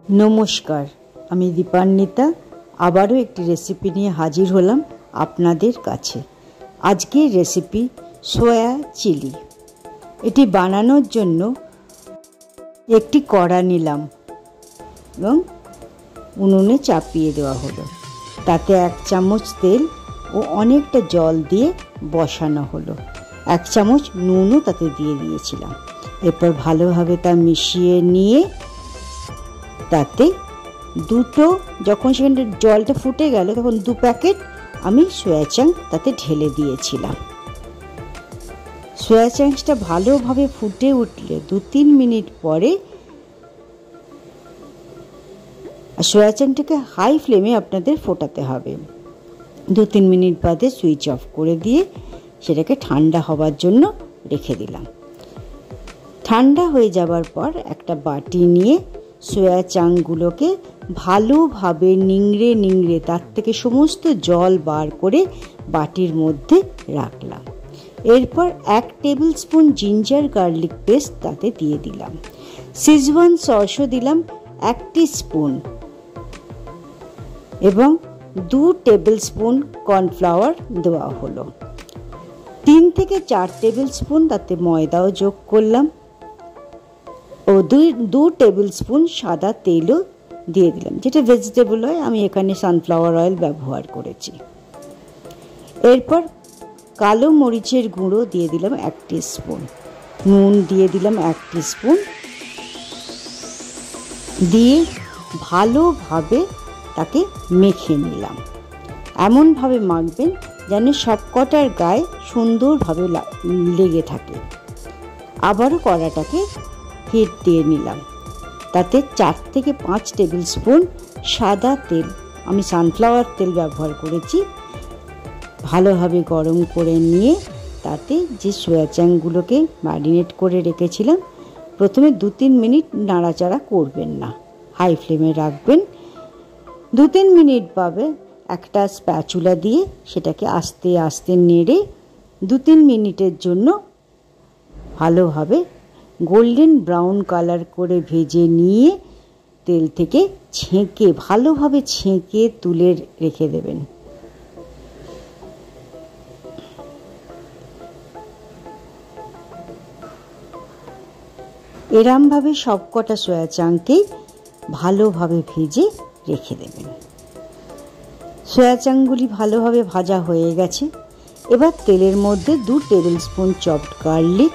नमस्कार, आमी दीपान्विता आबारो एकटी रेसिपि निये हाजिर हलाम आपनादेर काछे। आजकेर रेसिपि सोया चिली। एटी बानानोर जोन्नो एकटी कड़ा निलाम एबं उनुने चापिये देওয়া हलो। ताते 1 चामच तेल ओ अनेकटा जल दिये बसानो हलो। 1 चामच नुनও ताते दिये दिয়েছিলাম। एरपर भालोभाবে ता मिशिয়ে নিয়ে ताते दुटो যখন সেখানে জলটা ফুটে গেল তখন 2 প্যাকেট আমি সোয়া চাংস তাতে ঢেলে দিয়েছিলাম। সোয়া চাংসটা ভালোভাবে ফুটে উঠলে 2-3 মিনিট পরে সোয়া চাংসটাকে হাই ফ্লেমে আপনাদের ফোটাতে হবে। 2-3 মিনিট বাদে সুইচ অফ করে দিয়ে সেটাকে ঠান্ডা হবার জন্য রেখে দিলাম। ঠান্ডা হয়ে যাবার পর একটা বাটি নিয়ে সোয়া চাংগুলোকে ভালোভাবে নিংড়ে নিংড়ে তার থেকে সমস্ত জল বার করে বাটির মধ্যে রাখলাম। এরপর 1 table spoon ginger garlic paste তাতে দিয়ে দিলাম। সিজওয়ান সসও দিলাম 1 টিস্পুন এবং 2 টেবিল স্পুন কর্নফ্লাওয়ার দেওয়া হলো। 3 থেকে 4 টেবিল স্পুন তাতে ময়দাও যোগ করলাম ও 2 টেবিল স্পুন সাদা তেলও দিয়ে দিলাম, যেটা ভেজিটেবল অয়েল, আমি এখানে সানফ্লাওয়ার অয়েল ব্যবহার করেছি। এরপর কালো মরিচের গুঁড়ো দিয়ে দিলাম 1 টিস্পুন, নুন দিয়ে দিলাম 1 টিস্পুন, দিয়ে ভালোভাবে তাকে মেখে নিলাম। এমনভাবে মাখবেন যেন সবকটার গায়ে সুন্দরভাবে লেগে থাকে। আবারও কড়াটাকে হিট দিয়ে নিলাম। তাতে 4 থেকে 5 টেবিল স্পুন সাদা তেল, আমি সানফ্লাওয়ার তেল ব্যবহার করেছি, ভালোভাবে গরম করে নিয়ে তাতে যে সোয়া চাংগুলোকে ম্যারিনেট করে রেখেছিলাম, প্রথমে 2-3 মিনিট নাড়াচাড়া করবেন না, হাই ফ্লেমে রাখবেন। 2-3 মিনিট পাবে একটা স্প্যাচুলা দিয়ে সেটাকে আস্তে আস্তে নেড়ে 2-3 মিনিটের জন্য ভালোভাবে গোল্ডেন ব্রাউন কালার করে ভেজে নিয়ে তেল থেকে ছেঁকে ভালোভাবে ছেঁকে তুলে রেখে দেবেন। এরমভাবে সবকটা সোয়া চাংকেই ভালোভাবে ভেজে রেখে দেবেন। সোয়া চাংগুলি ভালোভাবে ভাজা হয়ে গেছে। এবার তেলের মধ্যে 2 table spoon chopped garlic,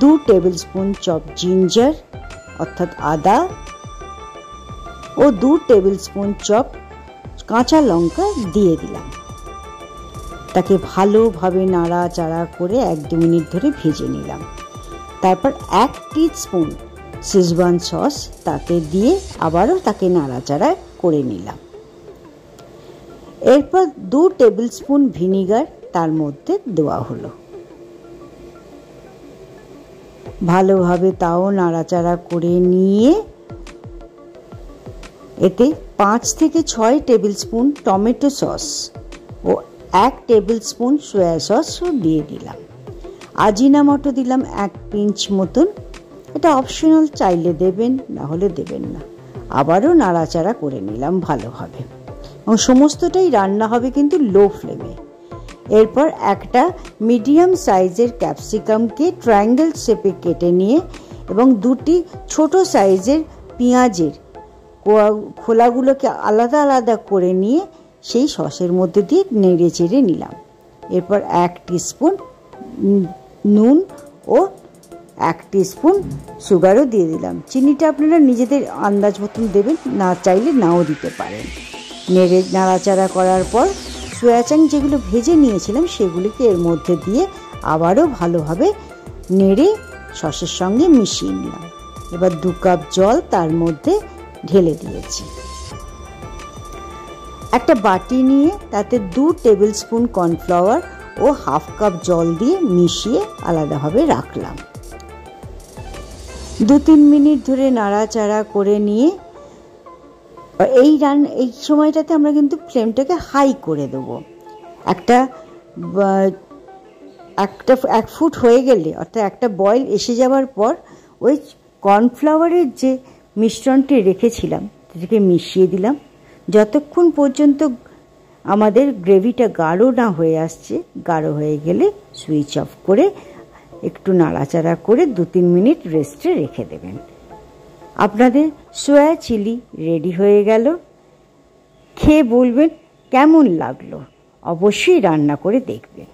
2 table spoon chop ginger অর্থাৎ আদা ও 2 টেবিল স্পুন চপ কাঁচা লঙ্কা দিয়ে দিলাম। তাকে ভালোভাবে নাড়াচাড়া করে 1-2 মিনিট ধরে ভেজে নিলাম। তারপর 1 টিস্পুন সিজওয়ান সস তাতে দিয়ে আবারও তাকে নাড়াচাড়া করে নিলাম। এরপর 2 টেবিল স্পুন ভিনিগার তার মধ্যে দেওয়া হলো। ভালোভাবে তাও নাড়াচাড়া করে নিয়ে এতে 5 থেকে 6 টেবিল স্পুন টমেটো সস ও 1 টেবিল স্পুন সোয়া সসও দিয়ে দিলাম। আজিনামোটো দিলাম 1 পিঞ্চ মতন, এটা অপশনাল, চাইলে দেবেন না হলে দেবেন না। আবারও নাড়াচাড়া করে নিলাম ভালোভাবে এবং সমস্তটাই রান্না হবে কিন্তু লো ফ্লেমে। এরপর একটা মিডিয়াম সাইজের ক্যাপসিকামকে ট্রায়াঙ্গেল শেপে কেটে নিয়ে এবং 2টি ছোট সাইজের পেঁয়াজের খোলাগুলোকে আলাদা আলাদা করে নিয়ে সেই সসের মধ্যে দিয়ে নেড়ে চেড়ে নিলাম। এরপর 1 টিস্পুন নুন ও 1 টিস্পুন সুগারও দিয়ে দিলাম। চিনিটা আপনারা নিজেদের আন্দাজ মতন দেবেন, না চাইলে নাও দিতে পারেন। নাড়াচাড়া করার পর সোয়া চাং যেগুলো ভেজে নিয়েছিলাম সেগুলিকে এর মধ্যে দিয়ে আবারও ভালোভাবে নেড়ে সসের সঙ্গে মিশিয়ে নিলাম। এবার 2 কাপ জল তার মধ্যে ঢেলে দিয়েছি। একটা বাটি নিয়ে তাতে 2 টেবিল স্পুন কর্নফ্লাওয়ার ও 1/2 কাপ জল দিয়ে মিশিয়ে আলাদাভাবে রাখলাম। 2-3 মিনিট ধরে নাড়াচাড়া করে নিয়ে এই সময়টাতে আমরা কিন্তু ফ্লেমটাকে হাই করে দেবো। 1 ফুট হয়ে গেলে অর্থাৎ একটা বয়েল এসে যাওয়ার পর ওই কর্নফ্লাওয়ারের যে মিশ্রণটি রেখেছিলাম সেটাকে মিশিয়ে দিলাম। যতক্ষণ পর্যন্ত আমাদের গ্রেভিটা গাঢ় না হয়ে আসছে, গাঢ় হয়ে গেলে সুইচ অফ করে একটু নাড়াচাড়া করে 2-3 মিনিট রেস্টে রেখে দেবেন। আপনাদের সয়া চিলি রেডি হয়ে গেল। খেয়ে বলবেন কেমন লাগলো, অবশ্যই রান্না করে দেখবেন।